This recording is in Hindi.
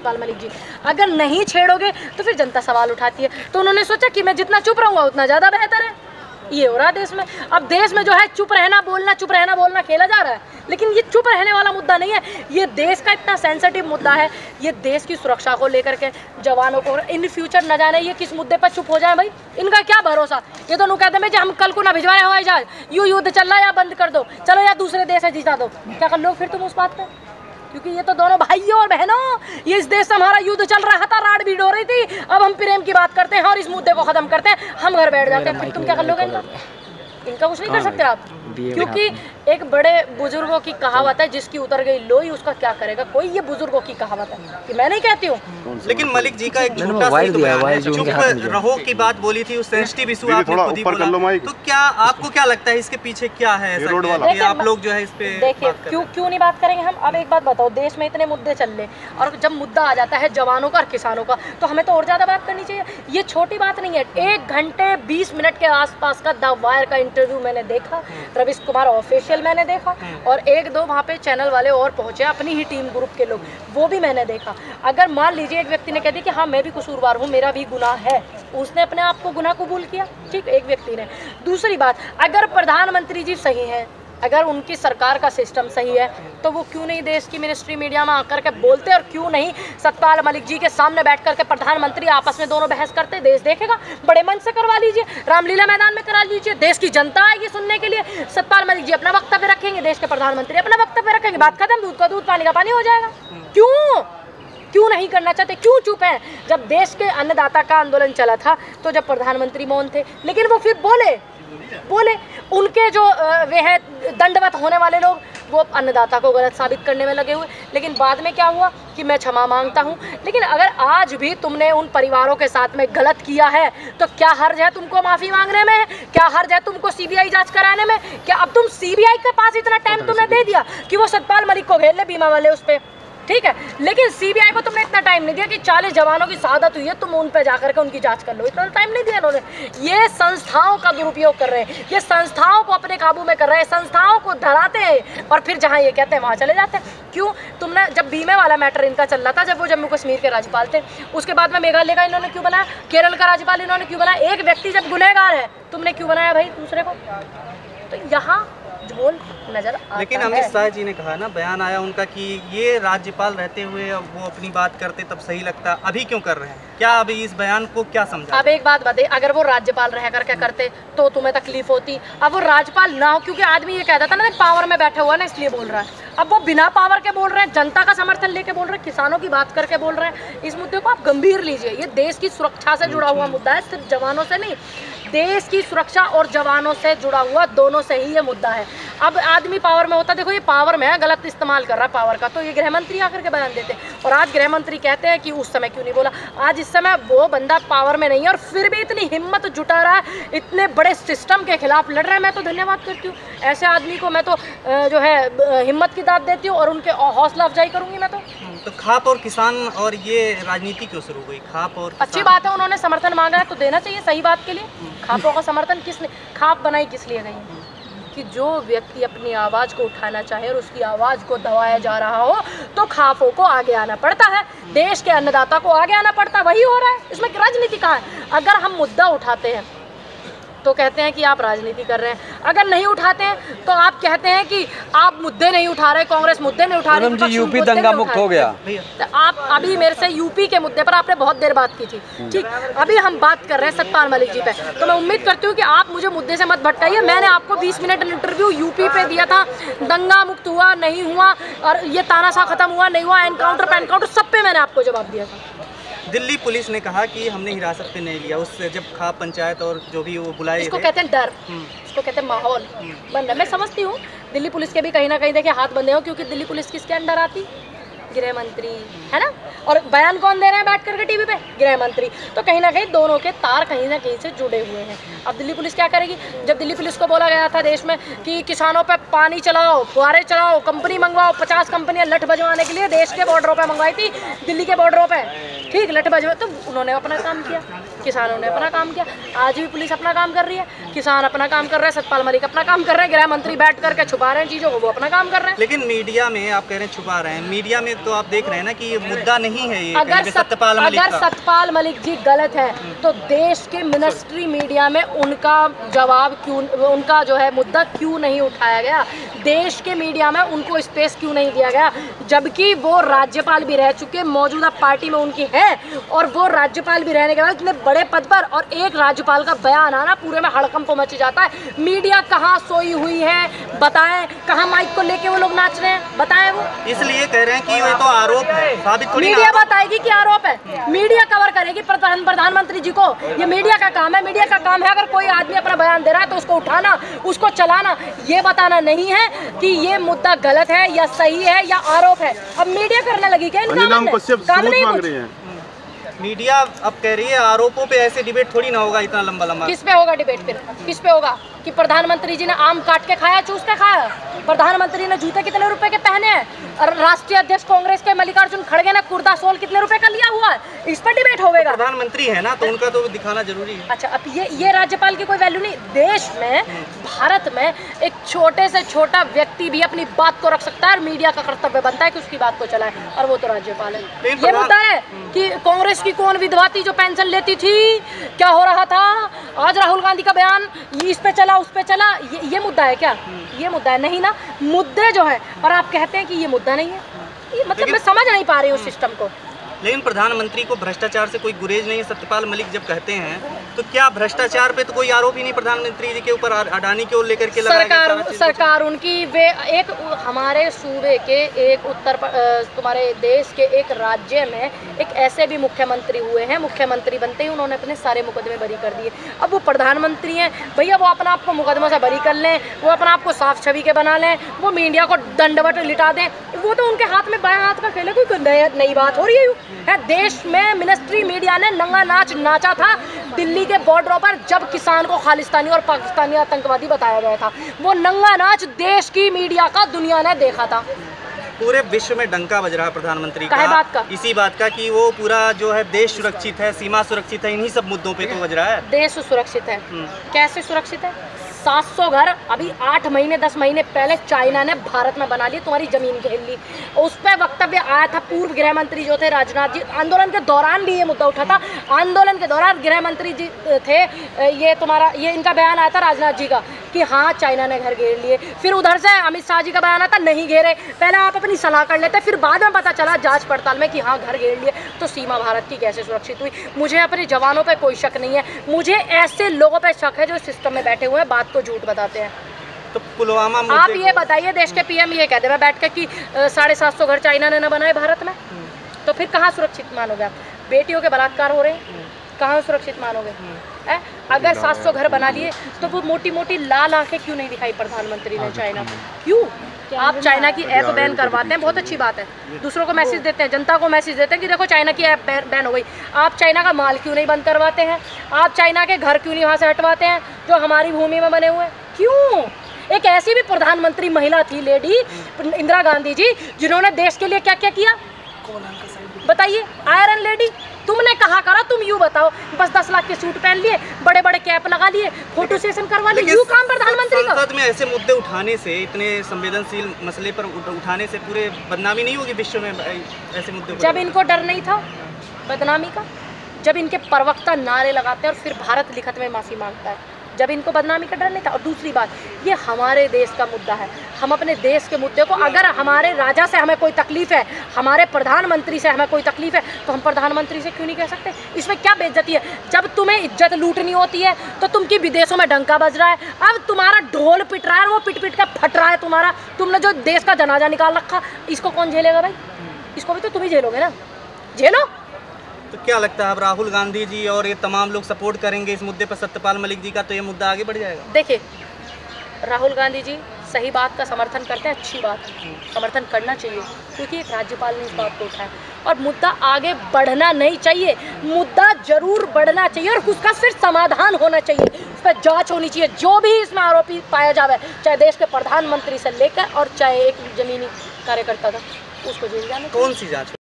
सतपाल मलिक जी, अगर नहीं छेड़ोगे तो फिर जनता सवाल उठाती है। तो उन्होंने सोचा कि मैं जितना चुप रहूँगा उतना ज़्यादा बेहतर है। ये हो रहा है देश में। अब देश में जो है चुप रहना बोलना खेला जा रहा है, लेकिन ये चुप रहने वाला मुद्दा नहीं है। ये देश का इतना सेंसिटिव मुद्दा है, ये देश की सुरक्षा को लेकर के जवानों को इन फ्यूचर न जाने ये किस मुद्दे पर चुप हो जाए भाई, इनका क्या भरोसा। ये तो कहते हैं हम कल को ना भिजवा रहे हवाई जहाज, युद्ध चल रहा है या बंद कर दो, चलो या दूसरे देश है जीता दो, क्या कर लो फिर तुम उस बात पर? क्योंकि ये तो दोनों भाइयों और बहनों, ये इस देश से हमारा युद्ध चल रहा था, राड़ भीड़ हो रही थी, अब हम प्रेम की बात करते हैं और इस मुद्दे को खत्म करते हैं, हम घर बैठ जाते हैं, फिर तुम क्या कर लोगे? इनका कुछ नहीं कर सकते आप, क्योंकि एक बड़े बुजुर्गों की कहावत है, जिसकी उतर गई लोई उसका क्या करेगा कोई। ये बुजुर्गों की कहावत है कि मैं नहीं कहती हूँ। लेकिन मलिक जी का एक छोटा सा चुप रहो की बात बोली थी, उस सेंसिटिव इशू आपने खुद ही बोला, तो क्या आपको क्या लगता है इसके पीछे क्या है ऐसा कि आप लोग जो है इस पे देखिए क्यों नहीं बात करेंगे हम? अब एक बात बताओ, देश में इतने मुद्दे चल रहे और जब मुद्दा आ जाता है जवानों का और किसानों का, तो हमें तो और ज्यादा बात करनी चाहिए। ये छोटी बात नहीं है। 1 घंटे 20 मिनट के आसपास का द वायर का इंटरव्यू मैंने देखा, रविश कुमार ऑफिशियल मैंने देखा, और 1-2 वहाँ पे चैनल वाले और पहुँचे, अपनी ही टीम ग्रुप के लोग, वो भी मैंने देखा। अगर मान लीजिए एक व्यक्ति ने कह दिया कि हाँ मैं भी कसूरवार हूँ, मेरा भी गुनाह है, उसने अपने आप को गुनाह कबूल किया, ठीक, एक व्यक्ति ने। दूसरी बात, अगर प्रधानमंत्री जी सही हैं, अगर उनकी सरकार का सिस्टम सही है, तो वो क्यों नहीं देश की मिनिस्ट्री मीडिया में आकर के बोलते, और क्यों नहीं सतपाल मलिक जी के सामने बैठ करके प्रधानमंत्री आपस में दोनों बहस करते? देश देखेगा, बड़े मंच से करवा लीजिए, रामलीला मैदान में करा लीजिए, देश की जनता आएगी सुनने के लिए। सतपाल मलिक जी अपना वक्तव्य रखेंगे, देश के प्रधानमंत्री अपना वक्तव्य रखेंगे, बात खत्म, दूध का दूध पानी का पानी हो जाएगा। क्यों नहीं करना चाहते? क्यों चुप हैं? जब देश के अन्नदाता का आंदोलन चला था तो जब प्रधानमंत्री मौन थे, लेकिन वो फिर बोले। उनके जो वे हैं दंडवत होने वाले लोग, वो अन्नदाता को गलत साबित करने में लगे हुए। लेकिन बाद में क्या हुआ कि मैं क्षमा मांगता हूँ, लेकिन अगर आज भी तुमने उन परिवारों के साथ में गलत किया है तो क्या हर्ज है तुमको माफ़ी मांगने में? क्या हर्ज है तुमको सीबीआई जांच कराने में? क्या अब तुम सीबीआई के पास इतना टाइम तुमने दे दिया कि वो सतपाल मलिक को घेर ले, बीमा वाले उस पर, ठीक है, लेकिन सीबीआई को तुमने इतना टाइम नहीं दिया कि 40 जवानों की शहादत हुई है, तुम उन पे जाकर के उनकी जांच कर लो, इतना टाइम नहीं दिया इन्होंने। ये संस्थाओं का दुरुपयोग कर रहे हैं, ये संस्थाओं को अपने काबू में कर रहे हैं, संस्थाओं को धराते हैं और फिर जहां ये कहते हैं वहां चले जाते हैं। क्यों? तुमने जब बीमे वाला मैटर इनका चल रहा था, जब वो जम्मू कश्मीर के राज्यपाल थे, उसके बाद में मेघालय का इन्होंने क्यों बनाया, केरल का राज्यपाल इन्होंने क्यों बनाया? एक व्यक्ति जब गुनहगार है, तुमने क्यों बनाया भाई दूसरे को? तो यहाँ झोल नजर आता है। लेकिन अमित शाह जी ने कहा ना, बयान आया उनका कि ये राज्यपाल रहते हुए वो अपनी बात करते तब सही लगता, अभी क्यों कर रहे हैं? क्या अभी इस बयान को क्या समझा? अब एक बात बताइए, अगर वो राज्यपाल रह करके करते तो तुम्हें तकलीफ होती। अब वो राज्यपाल ना हो, क्योंकि आदमी ये कहता था ना पावर में बैठा हुआ ना इसलिए बोल रहा है। अब वो बिना पावर के बोल रहे हैं, जनता का समर्थन लेके बोल रहे हैं, किसानों की बात करके बोल रहे हैं। इस मुद्दे को आप गंभीर लीजिए, ये देश की सुरक्षा से जुड़ा हुआ मुद्दा है, सिर्फ जवानों से नहीं, देश की सुरक्षा और जवानों से जुड़ा हुआ दोनों से ही ये मुद्दा है। अब आदमी पावर में होता, देखो ये पावर में है, गलत इस्तेमाल कर रहा है पावर का, तो ये गृह मंत्री आकर के बयान देते हैं। और आज गृह मंत्री कहते हैं कि उस समय क्यों नहीं बोला। आज इस समय वो बंदा पावर में नहीं है और फिर भी इतनी हिम्मत जुटा रहा है, इतने बड़े सिस्टम के खिलाफ लड़ रहा है। मैं तो धन्यवाद करती हूँ ऐसे आदमी को, मैं तो जो है हिम्मत की दाद देती हूँ और उनके हौसला अफजाई करूँगी मैं तो खाप और किसान और ये राजनीति क्यों शुरू हुई? खाप और अच्छी बात है, उन्होंने समर्थन मांगा है तो देना चाहिए, सही बात के लिए। खापों का समर्थन किसने, खाप बनाई किस लिए गई? कि जो व्यक्ति अपनी आवाज़ को उठाना चाहे और उसकी आवाज़ को दबाया जा रहा हो तो खापों को आगे आना पड़ता है, देश के अन्नदाता को आगे आना पड़ता है। वही हो रहा है, इसमें राजनीति कहाँ है? अगर हम मुद्दा उठाते हैं तो कहते हैं कि आप राजनीति कर रहे हैं, अगर नहीं उठाते हैं तो आप कहते हैं कि आप मुद्दे नहीं उठा रहे, कांग्रेस मुद्दे नहीं उठा रही। यूपी दंगा मुक्त हो गया। तो आप अभी मेरे से यूपी के मुद्दे पर आपने बहुत देर बात की थी, ठीक, अभी हम बात कर रहे हैं सतपाल मलिक जी पे, तो मैं उम्मीद करती हूँ कि आप मुझे मुद्दे से मत भटकाइए। मैंने आपको 20 मिनट इंटरव्यू यूपी पे दिया था, दंगा मुक्त हुआ नहीं हुआ, और ये तानाशाह खत्म हुआ नहीं हुआ, एनकाउंटर पे एनकाउंटर, सब पे मैंने आपको जवाब दिया था। दिल्ली पुलिस ने कहा कि हमने हिरासत पे नहीं लिया, उससे जब खाप पंचायत और जो भी वो बुलाए, इसको कहते हैं डर, इसको कहते हैं माहौल बन रहा है। मैं समझती हूँ दिल्ली पुलिस के भी कहीं ना कहीं देखिए हाथ बंधे हो, क्योंकि दिल्ली पुलिस किसके अंडर आती? गृह मंत्री है ना, और बयान कौन दे रहे हैं बैठ करके टीवी पे? गृह मंत्री। तो कहीं ना कहीं दोनों के तार कहीं ना कहीं से जुड़े हुए हैं। अब दिल्ली पुलिस क्या करेगी? जब दिल्ली पुलिस को बोला गया था देश में कि किसानों पे पानी चलाओ, फुहारे चलाओ, कंपनी मंगवाओ, 50 कंपनियां लठ बजवाने के लिए देश के बॉर्डरों पे मंगवाई थी, दिल्ली के बॉर्डरों पे, ठीक, लठ बजवा, तो उन्होंने अपना काम किया, किसानों ने अपना काम किया। आज भी पुलिस अपना काम कर रही है, किसान अपना काम कर रहे हैं, सतपाल मलिक अपना काम कर रहे हैं, गृह मंत्री बैठ करके छुपा रहे हैं चीज़ों को, वो अपना काम कर रहे हैं। लेकिन मीडिया में आप कह रहे हैं छुपा रहे हैं, मीडिया में तो आप देख रहे हैं ना कि ये मुद्दा नहीं है ये। अगर सत्यपाल मलिक जी गलत है तो देश के मिनिस्ट्री मीडिया में उनका जवाब क्यों, उनका जो है मुद्दा क्यों नहीं उठाया गया? देश के मीडिया में उनको स्पेस क्यों नहीं दिया गया? जबकि वो राज्यपाल भी रह चुके, मौजूदा पार्टी में उनकी है, और वो राज्यपाल भी रहने के बाद इतने बड़े पद पर, और एक राज्यपाल का बयान आना पूरे में हड़कंप मच जाता है। मीडिया कहाँ सोई हुई है बताएं, कहाँ माइक को लेके वो लोग नाच रहे हैं बताएं? वो इसलिए कह रहे हैं कि ये तो आरोप है, साबित थोड़ी मीडिया बताएगी कि आरोप है, मीडिया कवर करेगी प्रधानमंत्री जी को। ये मीडिया का काम है, मीडिया का काम है अगर कोई आदमी अपना बयान दे रहा है तो उसको उठाना, उसको चलाना, ये बताना नहीं है कि ये मुद्दा गलत है या सही है या आरोप है। अब मीडिया करने लगी क्या? काम नहीं मांग रही है मीडिया। अब कह रही है आरोपों पे ऐसे डिबेट थोड़ी ना होगा इतना लंबा। किस पे होगा डिबेट? फिर किस पे होगा कि प्रधानमंत्री जी ने आम काट के खाया, चूस के खाया? प्रधानमंत्री ने जूते कितने रुपए के पहने हैं? और राष्ट्रीय अध्यक्ष कांग्रेस के मल्लिकार्जुन खड़गे ने कुर्ता सोल कितने रुपए का लिया हुआ है? इस पर डिबेट होगा। प्रधानमंत्री है ना, तो उनका तो दिखाना जरूरी है। अच्छा, अब ये राज्यपाल की कोई वैल्यू नहीं? देश में, भारत में एक छोटे से छोटा व्यक्ति भी अपनी बात को रख सकता है और मीडिया का कर्तव्य बनता है कि उसकी बात को चलाए, और वो तो राज्यपाल है। ये मुद्दा है कि कांग्रेस की कौन विधवा थी जो पेंशन लेती थी, क्या हो रहा था, आज राहुल गांधी का बयान इस पे चला उस पे चला, ये मुद्दा है क्या? ये मुद्दा है नहीं ना। मुद्दे जो है, और आप कहते हैं कि ये मुद्दा नहीं है, ये मतलब मैं समझ नहीं पा रही हूँ सिस्टम को। लेकिन प्रधानमंत्री को भ्रष्टाचार से कोई गुरेज नहीं है, सत्यपाल मलिक जब कहते हैं तो क्या भ्रष्टाचार पे तो कोई आरोप ही नहीं प्रधानमंत्री जी के ऊपर? अडानी को लेकर के सरकार उनकी, वे एक हमारे सूबे के एक तुम्हारे देश के एक राज्य में एक ऐसे भी मुख्यमंत्री हुए हैं, मुख्यमंत्री बनते ही उन्होंने अपने सारे मुकदमे बरी कर दिए। अब वो प्रधानमंत्री हैं भैया, वो अपना आप को मुकदमों से बरी कर लें, वो अपना आप को साफ छवि के बना लें, वो मीडिया को दंडवत लिटा दें, वो तो उनके हाथ में बाएं हाथ का खेल है, कोई नई बात हो रही है? देश में मिनिस्ट्री मीडिया ने नंगा नाच नाचा था दिल्ली के बॉर्डरों पर जब किसान को खालिस्तानी और पाकिस्तानी आतंकवादी बताया गया था। वो नंगा नाच देश की मीडिया का दुनिया ने देखा था। पूरे विश्व में डंका बज रहा है प्रधानमंत्री का, बात का? इसी बात का कि वो पूरा जो है देश सुरक्षित है, सीमा सुरक्षित है, इन्हीं सब मुद्दों पे तो बज रहा है। देश सुरक्षित है, कैसे सुरक्षित है? 700 घर अभी 8 महीने 10 महीने पहले चाइना ने भारत में बना लिए, तुम्हारी जमीन घेर ली। उस पर वक्तव्य आया था, पूर्व गृह मंत्री जो थे राजनाथ जी, आंदोलन के दौरान भी ये मुद्दा उठा था। आंदोलन के दौरान गृह मंत्री जी थे, ये इनका बयान आया था राजनाथ जी का कि हाँ चाइना ने घर घेर लिए। फिर उधर से अमित शाह जी का बयान आता नहीं घेरे, पहले आप अपनी सलाह कर लेते, फिर बाद में पता चला जांच पड़ताल में कि हाँ घर घेर लिए। तो सीमा भारत की कैसे सुरक्षित हुई? मुझे अपने जवानों पे कोई शक नहीं है, मुझे ऐसे लोगों पे शक है जो सिस्टम में बैठे हुए हैं, बात को झूठ बताते हैं। तो पुलवामा आप ये बताइए, देश के पीएम ये कहते हैं बैठ के कि 750 घर चाइना ने न बनाए भारत में, तो फिर कहाँ सुरक्षित मानोगे आप? बेटियों के बलात्कार हो रहे हैं, कहाँ सुरक्षित मानोगे? अगर 700 घर बना लिए तो वो मोटी मोटी लाल आंखें क्यों नहीं दिखाई प्रधानमंत्री ने चाइना को? क्यों? आप चाइना की ऐप बैन करवाते हैं, बहुत अच्छी बात है, दूसरों को मैसेज देते हैं, जनता को मैसेज देते हैं कि देखो चाइना की ऐप बैन हो गई। आप चाइना का माल क्यों नहीं बंद करवाते हैं? आप चाइना के घर क्यों नहीं वहाँ से हटवाते हैं जो हमारी भूमि में बने हुए हैं? क्यों? एक ऐसी भी प्रधानमंत्री महिला थी, लेडी इंदिरा गांधी जी, जिन्होंने देश के लिए क्या क्या किया बताइए? Iron lady. तुमने कहा करा, तुम यूँ बताओ, बस 10 लाख के सूट पहन लिए, बड़े बड़े कैप लगा लिए, फोटो सेशन करवा लिए, यूँ काम प्रधानमंत्री का? संसद में ऐसे मुद्दे उठाने से, इतने संवेदनशील मसले पर उठाने से पूरे बदनामी नहीं होगी विश्व में ऐसे मुद्दे? जब इनको डर नहीं था बदनामी का, जब इनके प्रवक्ता नारे लगाते हैं और फिर भारत लिखत में माफी मांगता है, जब इनको बदनामी का डर नहीं था। और दूसरी बात, ये हमारे देश का मुद्दा है, हम अपने देश के मुद्दे को, अगर हमारे राजा से हमें कोई तकलीफ है, हमारे प्रधानमंत्री से हमें कोई तकलीफ है, तो हम प्रधानमंत्री से क्यों नहीं कह सकते? इसमें क्या बेइज्जती है? जब तुम्हें इज्जत लूटनी होती है तो तुमकी विदेशों में डंका बज रहा है, अब तुम्हारा ढोल पिट रहा है, वो पिट पिट कर फट रहा है तुम्हारा, तुमने जो देश का जनाजा निकाल रखा, इसको कौन झेलेगा भाई? इसको भी तो तुम ही झेलोगे ना, झेलो। तो क्या लगता है अब राहुल गांधी जी और ये तमाम लोग सपोर्ट करेंगे इस मुद्दे पर सत्यपाल मलिक जी का, तो ये मुद्दा आगे बढ़ जाएगा? देखिए, राहुल गांधी जी सही बात का समर्थन करते हैं, अच्छी बात है, समर्थन करना चाहिए, क्योंकि एक राज्यपाल ने इस बात को उठाया और मुद्दा आगे बढ़ना नहीं चाहिए, मुद्दा जरूर बढ़ना चाहिए और उसका फिर समाधान होना चाहिए, उस पर जांच होनी चाहिए। जो भी इसमें आरोपी पाया जावे, चाहे देश के प्रधानमंत्री से लेकर और चाहे एक जमीनी कार्यकर्ता था, उसको जेल जाना। कौन सी जांच?